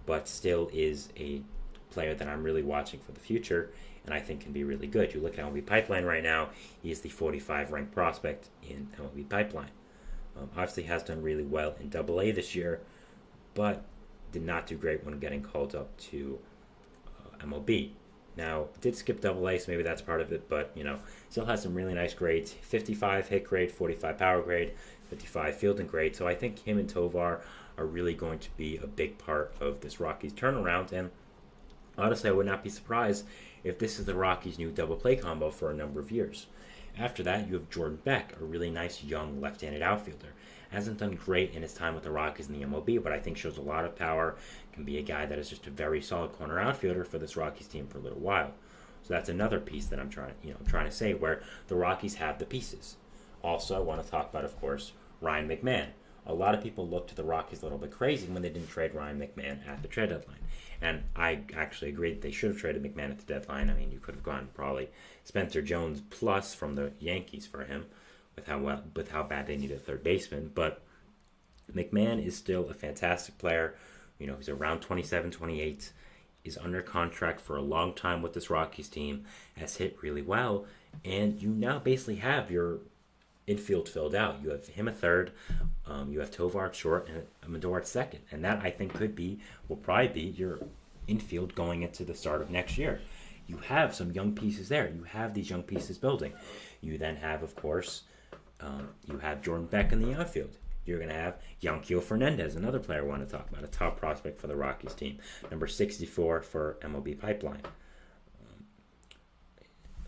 but still is a player that I'm really watching for the future and I think can be really good. You look at MLB Pipeline right now, he is the 45 ranked prospect in MLB Pipeline. Obviously has done really well in AA this year, but did not do great when getting called up to MLB. Now, did skip AA, so maybe that's part of it, but, still has some really nice grades. 55 hit grade, 45 power grade, 55 fielding grade. So I think him and Tovar are really going to be a big part of this Rockies turnaround. And honestly, I would not be surprised if this is the Rockies' new double play combo for a number of years. After that, you have Jordan Beck, a really nice young left-handed outfielder. Hasn't done great in his time with the Rockies in the MLB, but I think shows a lot of power, can be a guy that is just a very solid corner outfielder for this Rockies team for a little while. So that's another piece that I'm trying to say where the Rockies have the pieces. Also, I want to talk about, of course, Ryan McMahon. A lot of people looked to the Rockies a little bit crazy when they didn't trade Ryan McMahon at the trade deadline. And I actually agree that they should have traded McMahon at the deadline. I mean, you could have gone probably Spencer Jones plus from the Yankees for him with how bad they needed a third baseman. But McMahon is still a fantastic player. He's around 27, 28, is under contract for a long time with this Rockies team, has hit really well, and you now basically have your infield filled out. You have him at third, you have Tovar at short, and Amador at second. And that, I think, will probably be your infield going into the start of next year. You have some young pieces there. You have these young pieces building. You then have, of course, you have Jordan Beck in the outfield. You're going to have Yanquiel Fernandez, another player I want to talk about, a top prospect for the Rockies team, number 64 for MLB Pipeline.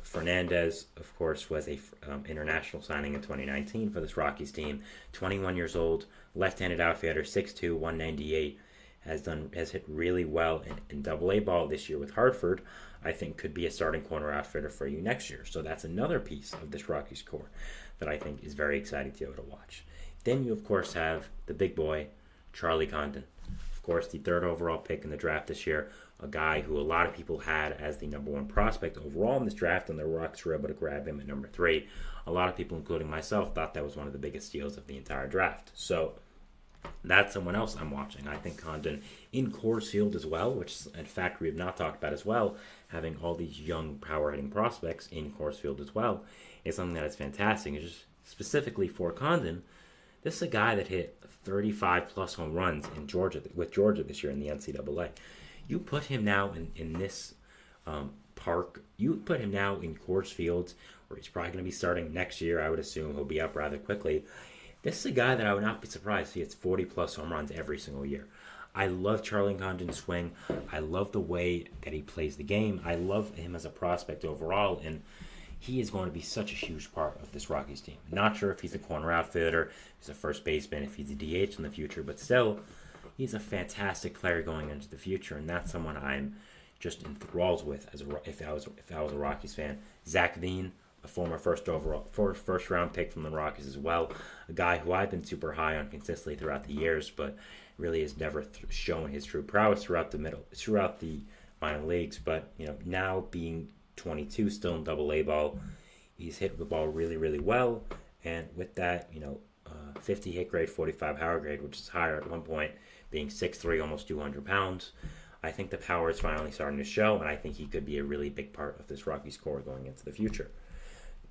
Fernandez, of course, was a international signing in 2019 for this Rockies team. 21 years old, left-handed outfielder, 6'2", 198, has hit really well in AA ball this year with Hartford. I think could be a starting corner outfielder for you next year. So that's another piece of this Rockies core that I think is very exciting to be able to watch. Then you, of course, have the big boy, Charlie Condon. Of course, the third overall pick in the draft this year, a guy who a lot of people had as the number 1 prospect overall in this draft, and the Rocks were able to grab him at number 3. A lot of people, including myself, thought that was one of the biggest steals of the entire draft. So that's someone else I'm watching. I think Condon in Coors Field as well, which in fact we have not talked about as well, having all these young power-hitting prospects in Coors Field as well, is something that is fantastic. It's just specifically for Condon, this is a guy that hit 35-plus home runs with Georgia this year in the NCAA. You put him now in this park. You put him now in Coors Field, where he's probably going to be starting next year. I would assume he'll be up rather quickly. this is a guy that I would not be surprised if he hits 40-plus home runs every single year. I love Charlie Condon's swing. I love the way that he plays the game. I love him as a prospect overall, and he is going to be such a huge part of this Rockies team. Not sure if he's a corner outfielder, if he's a first baseman, if he's a DH in the future, but still, he's a fantastic player going into the future, and that's someone I'm just enthralled with if I was a Rockies fan. Zach Veen, a former first round pick from the Rockies as well, a guy who I've been super high on consistently throughout the years, but really has never shown his true prowess throughout the minor leagues. But now being 22, still in Double-A ball, he's hit the ball really, really well, and with that, 50 hit grade, 45 power grade, which is higher at one point, being 6'3", almost 200 pounds. I think the power is finally starting to show, and I think he could be a really big part of this Rockies core going into the future.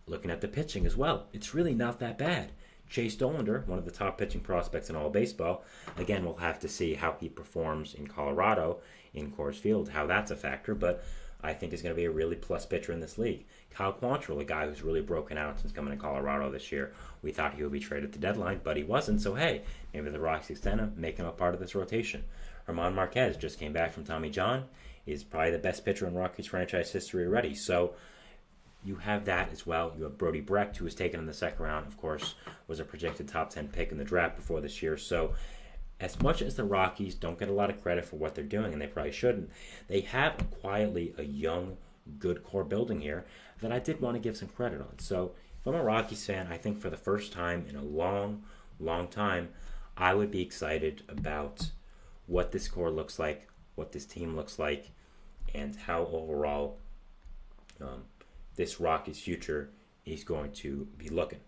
Looking at the pitching as well, it's really not that bad. Chase Dollander, one of the top pitching prospects in all of baseball. Again, we'll have to see how he performs in Colorado, in Coors Field, how that's a factor, but I think he's going to be a really plus pitcher in this league. Kyle Quantrill, a guy who's really broken out since coming to Colorado this year. We thought he would be traded at the deadline, but he wasn't, so hey, maybe the Rockies extend him, make him a part of this rotation. German Marquez just came back from Tommy John. He's probably the best pitcher in Rockies franchise history already, so you have that as well. You have Brody Brecht, who was taken in the second round, of course, was a projected top 10 pick in the draft before this year. So as much as the Rockies don't get a lot of credit for what they're doing, and they probably shouldn't, they have quietly a young, good core building here that I did want to give some credit on. So if I'm a Rockies fan, I think for the first time in a long, long time, I would be excited about what this core looks like, what this team looks like, and how overall this Rockies future is going to be looking.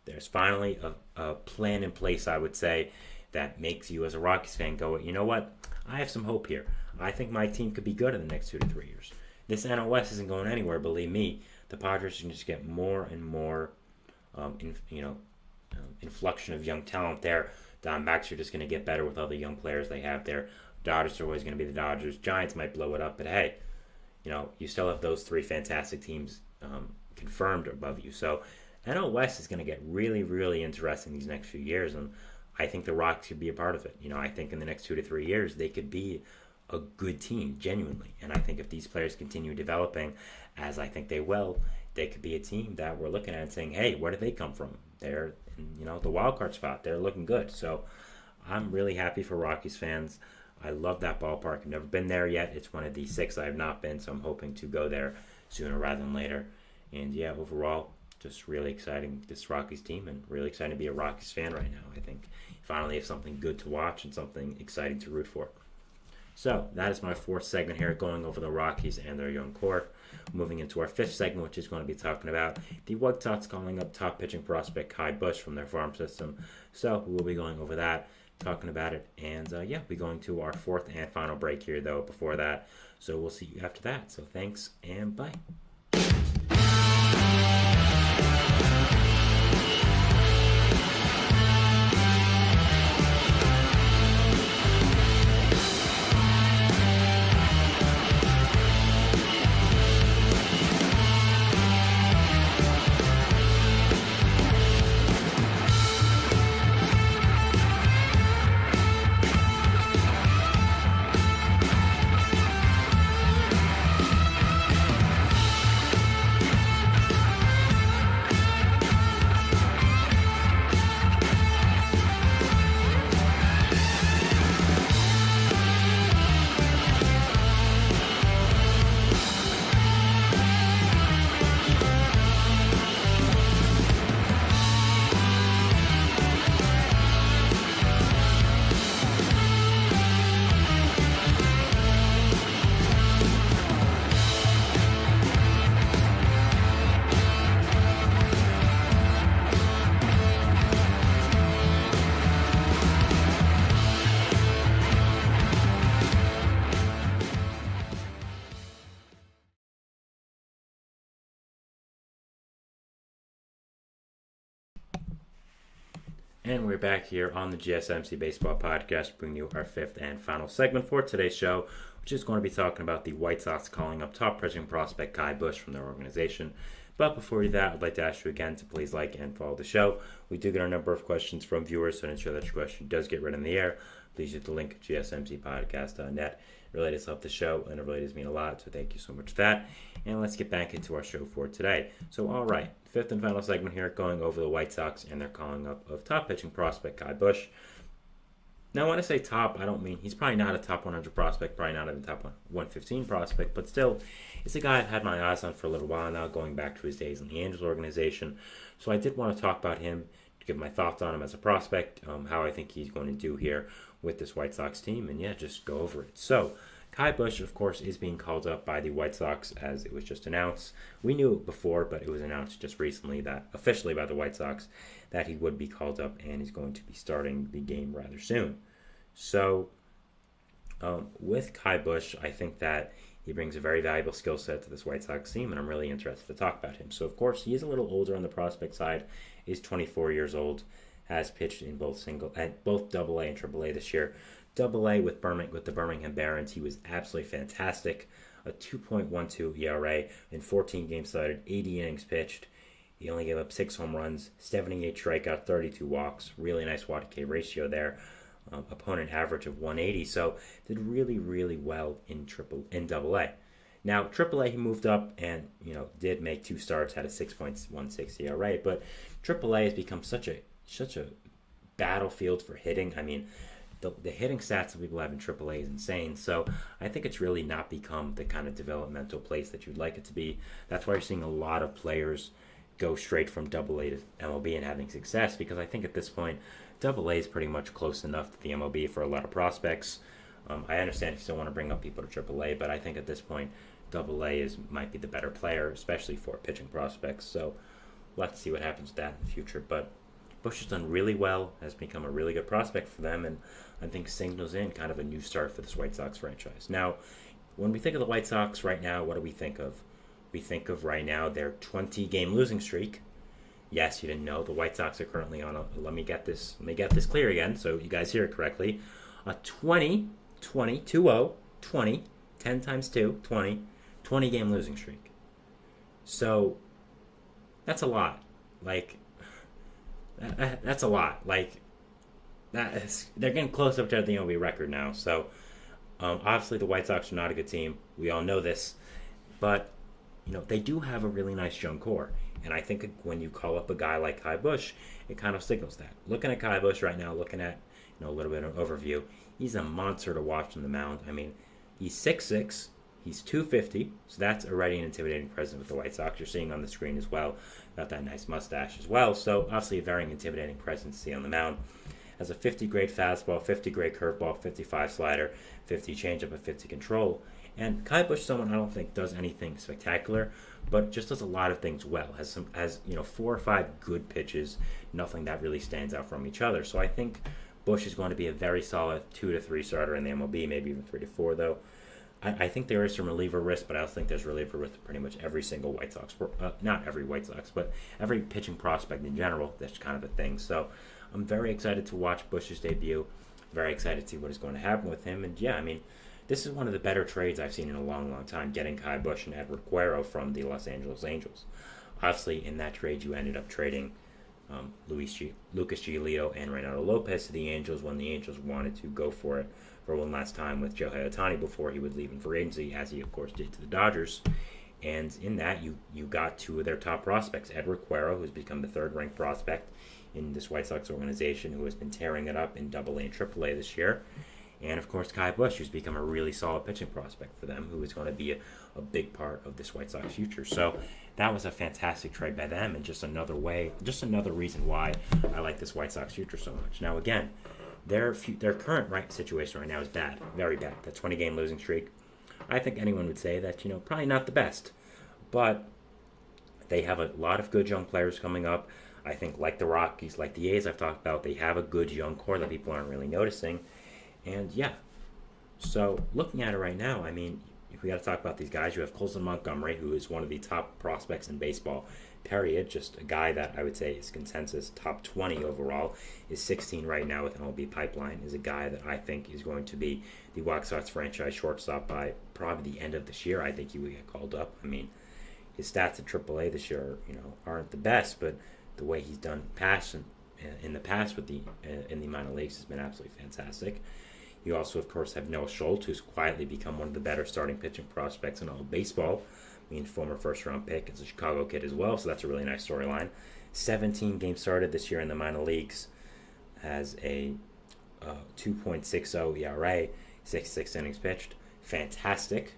There's finally a plan in place, I would say, that makes you as a Rockies fan go, you know what, I have some hope here. I think my team could be good in the next 2 to 3 years. This NL West isn't going anywhere, believe me. The Padres can just get more and more inflection of young talent there. Diamondbacks are just going to get better with all the young players they have there. Dodgers are always going to be the Dodgers. Giants might blow it up, but hey, you still have those 3 fantastic teams confirmed above you. So NL West is going to get really, really interesting these next few years, and I think the Rocks could be a part of it. I think in the next 2 to 3 years, they could be a good team, genuinely. And I think if these players continue developing, as I think they will, they could be a team that we're looking at and saying, hey, where did they come from? They're in, the wild card spot. They're looking good. So I'm really happy for Rockies fans. I love that ballpark. I've never been there yet. It's one of the 6 I have not been, so I'm hoping to go there sooner rather than later. And yeah, overall, just really exciting, this Rockies team, and really excited to be a Rockies fan right now. I think finally have something good to watch and something exciting to root for. So that is my 4th segment here, going over the Rockies and their young core. Moving into our 5th segment, which is going to be talking about the White Sox calling up top pitching prospect Kai Busch from their farm system. So we'll be going over that, talking about it, and we're going to our 4th and final break here, though, before that. So we'll see you after that. So thanks, and bye. And we're back here on the GSMC Baseball Podcast, bringing you our 5th and final segment for today's show, which is going to be talking about the White Sox calling up top pitching prospect Kai Busch from their organization. But before we do that, I'd like to ask you again to please like and follow the show. We do get a number of questions from viewers, so to ensure that your question does get read in the air, please use the link GSMCpodcast.net. It really does help the show, and it really does mean a lot, so thank you so much for that. And let's get back into our show for today. So, all right, fifth and final segment here, going over the White Sox and their calling up of top pitching prospect Ky Bush. Now, when I say top, I don't mean he's probably not a top 100 prospect, probably not even top 115 prospect, but still, it's a guy I've had my eyes on for a little while now, going back to his days in the Angels organization. So I did want to talk about him, to give my thoughts on him as a prospect, how I think he's going to do here with this White Sox team, and yeah, just go over it. So, Ky Bush, of course, is being called up by the White Sox, as it was just announced. We knew it before, but it was announced just recently, that officially by the White Sox, that he would be called up and he's going to be starting the game rather soon. So, with Ky Bush, I think that he brings a very valuable skill set to this White Sox team, and I'm really interested to talk about him. So, of course, he is a little older on the prospect side. He's 24 years old, has pitched in both AA and AAA this year. AA with the Birmingham Barons, he was absolutely fantastic. A 2.12 ERA in 14 games started, 80 innings pitched. He only gave up 6 home runs, 78 strikeouts, 32 walks. Really nice WAR-to-K ratio there. Opponent average of 180, so did really, really well in AA. Now, AAA, he moved up and, did make 2 starts, had a 6.16 ERA, but AAA has become such a battlefield for hitting. I mean, the hitting stats that people have in AAA is insane, so I think it's really not become the kind of developmental place that you'd like it to be. That's why you're seeing a lot of players go straight from AA to MLB and having success, because I think at this point, AA is pretty much close enough to the MLB for a lot of prospects. I understand if you still want to bring up people to AAA, but I think at this point, AA might be the better player, especially for pitching prospects. So we'll have to see what happens with that in the future. But Bush has done really well, has become a really good prospect for them, and I think signals in kind of a new start for this White Sox franchise. Now, when we think of the White Sox right now, what do we think of? We think of right now their 20-game losing streak. Yes, you didn't know, the White Sox are currently on let me get this clear again so you guys hear it correctly. A 20 times 2, 20-game losing streak. So, that's a lot. That's a lot. They're getting close up to the MLB record now. So, obviously the White Sox are not a good team. We all know this. But, they do have a really nice young core. And I think when you call up a guy like Ky Bush, it kind of signals that. Looking at Ky Bush right now, looking at a little bit of an overview, he's a monster to watch on the mound. I mean, he's 6'6", he's 250, so that's already an intimidating presence with the White Sox. You're seeing on the screen as well. Got that nice mustache as well, so obviously a very intimidating presence to see on the mound. Has a 50 grade fastball, 50 grade curveball, 55 slider, 50 changeup, and 50 control. And Ky Bush, someone I don't think does anything spectacular, but just does a lot of things well. Has 4 or 5 good pitches, nothing that really stands out from each other. So I think Bush is going to be a very solid 2 to 3 starter in the MLB, maybe even 3 to 4 though. I think there is some reliever risk, but I also think there's reliever risk pretty much every single White Sox, not every White Sox, but every pitching prospect in general. That's kind of a thing. So I'm very excited to watch Bush's debut. Very excited to see what is going to happen with him. And yeah, I mean, this is one of the better trades I've seen in a long, long time, getting Ky Bush and Edward Guerrero from the Los Angeles Angels. Obviously, in that trade, you ended up trading Lucas Giolito and Reynaldo Lopez to the Angels when the Angels wanted to go for it for one last time with Shohei Ohtani before he would leave in free agency, as he, of course, did to the Dodgers. And in that, you got 2 of their top prospects, Edward Guerrero, who's become the 3rd-ranked prospect in this White Sox organization, who has been tearing it up in AA and AAA this year. And, of course, Ky Bush, who's become a really solid pitching prospect for them, who is going to be a big part of this White Sox future. So that was a fantastic trade by them, and just another reason why I like this White Sox future so much. Now, again, their current situation right now is bad, very bad. That 20-game losing streak, I think anyone would say that, probably not the best. But they have a lot of good young players coming up. I think like the Rockies, like the A's I've talked about, they have a good young core that people aren't really noticing. And yeah, so looking at it right now, I mean, if we got to talk about these guys, you have Colson Montgomery, who is one of the top prospects in baseball, period. Just a guy that I would say is consensus top 20 overall, is 16 right now with MLB Pipeline, is a guy that I think is going to be the White Sox franchise shortstop by probably the end of this year. I think he will get called up. I mean, his stats at AAA this year, aren't the best, but the way he's done in the past with in the minor leagues has been absolutely fantastic. You also, of course, have Noah Schultz, who's quietly become one of the better starting pitching prospects in all of baseball. Former first-round pick. It's a Chicago kid as well, so that's a really nice storyline. 17 games started this year in the minor leagues. Has a 2.60 ERA, 66 innings pitched. Fantastic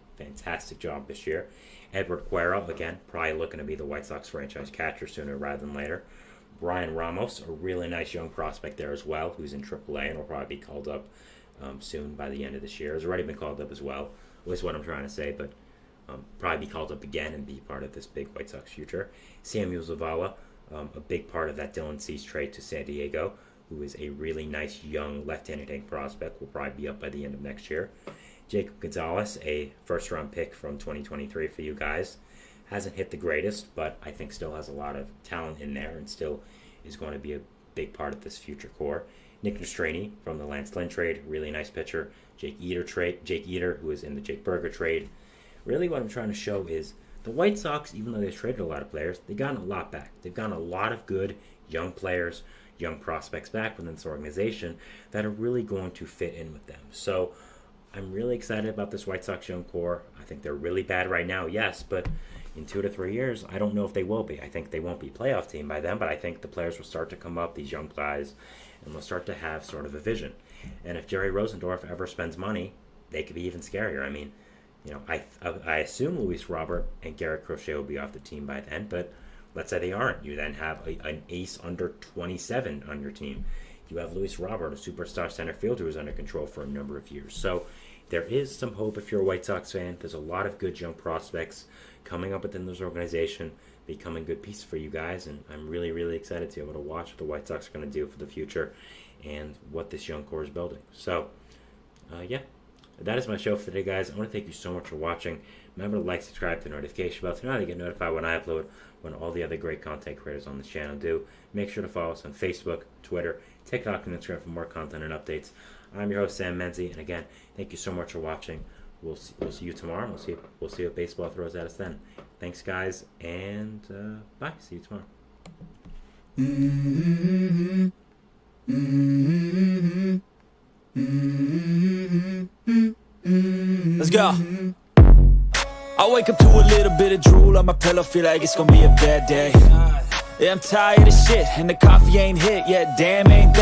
job this year. Edward Cuero, again, probably looking to be the White Sox franchise catcher sooner rather than later. Brian Ramos, a really nice young prospect there as well, who's in AAA and will probably be called up soon by the end of this year. Has already been called up as well, is what I'm trying to say, but probably be called up again and be part of this big White Sox future. Samuel Zavala, a big part of that Dylan Cease trade to San Diego, who is a really nice young left-handed hitting prospect, will probably be up by the end of next year. Jacob Gonzalez, a first-round pick from 2023 for you guys. Hasn't hit the greatest, but I think still has a lot of talent in there and still is going to be a big part of this future core. Nick Nastrini from the Lance Lynn trade, really nice pitcher. Jake Eater, who is in the Jake Berger trade. Really what I'm trying to show is the White Sox, even though they've traded a lot of players, they've gotten a lot back. They've gotten a lot of good young players, young prospects back within this organization that are really going to fit in with them. So I'm really excited about this White Sox young core. I think they're really bad right now, yes, but in 2 to 3 years, I don't know if they will be. I think they won't be a playoff team by then, but I think the players will start to come up, these young guys, and they'll start to have sort of a vision. And if Jerry Rosendorf ever spends money, they could be even scarier. I assume Luis Robert and Garrett Crochet will be off the team by then, but let's say they aren't. You then have an ace under 27 on your team. You have Luis Robert, a superstar center fielder who's under control for a number of years. So there is some hope if you're a White Sox fan. There's a lot of good young prospects coming up within this organization, becoming good pieces for you guys, and I'm really, really excited to be able to watch what the White Sox are going to do for the future and what this young core is building. So, that is my show for today, guys. I want to thank you so much for watching. Remember to like, subscribe to the notification bell to know how to get notified when I upload, when all the other great content creators on this channel do. Make sure to follow us on Facebook, Twitter, TikTok, and Instagram for more content and updates. I'm your host, Sam Menzie, and again, thank you so much for watching. We'll see you tomorrow. We'll see what baseball throws at us then. Thanks, guys, and bye. See you tomorrow. Let's go. I wake up to a little bit of drool on my pillow, feel like it's gonna be a bad day. Yeah, I'm tired of shit, and the coffee ain't hit yet, damn ain't that